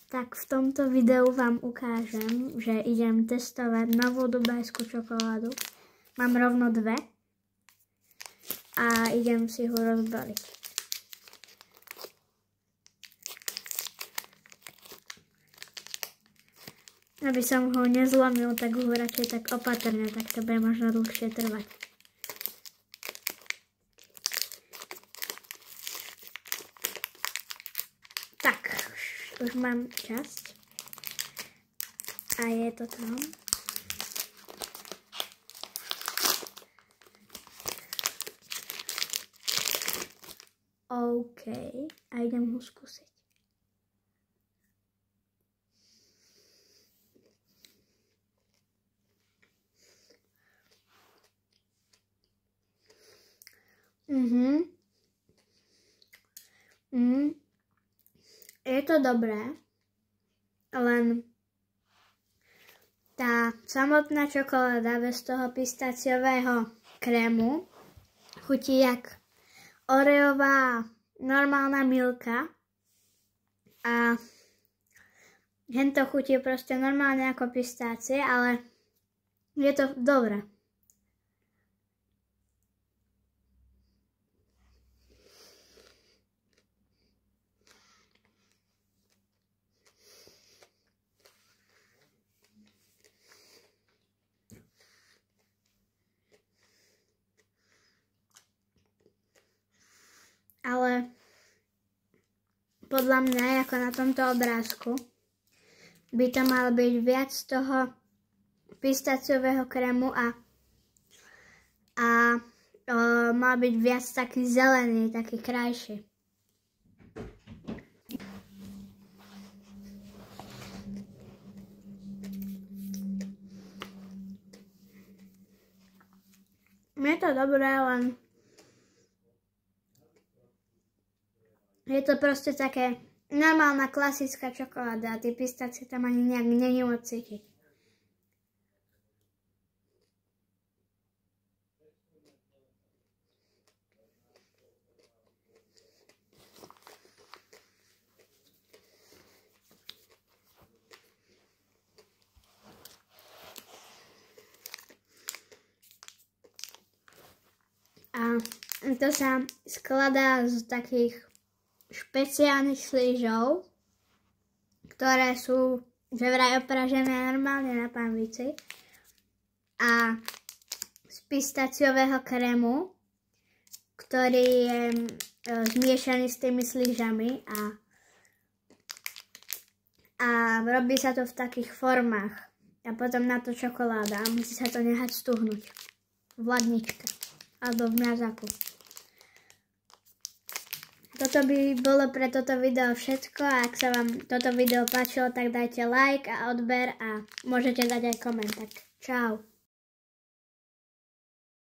Tak v tomto videu vám ukážem, že idem testovať novú dubajskú čokoládu. Mám rovno dve a idem si ho rozbaliť. Aby som ho nezlomil, tak ho radšej tak opatrne, tak to bude možno dlhšie trvať. Tak, už mám časť a je to tam. OK, a idem ho skúsiť. Je to dobré, len tá samotná čokoláda bez toho pistáciového krému chutí jak oreová normálna milka a hento chutí proste normálne ako pistácie, ale je to dobré. Ale podľa mňa, ako na tomto obrázku, by to malo byť viac toho pistáciového krému a mal byť viac taký zelený, taký krajší. Je to dobré, len je to proste také normálna klasická čokoláda a tie pistácie tam ani nejak není moc cítiť. A to sa skladá z takých špeciálnych slížov, ktoré sú že vraj opražené normálne na pánvici a z pistáciového krému, ktorý je zmiešaný s tými slížami a robí sa to v takých formách a potom na to čokoláda a musí sa to nehať stuhnúť v ladničke alebo v mrazáku. Toto by bolo pre toto video všetko a ak sa vám toto video páčilo, tak dajte like a odber a môžete dať aj koment. Tak čau.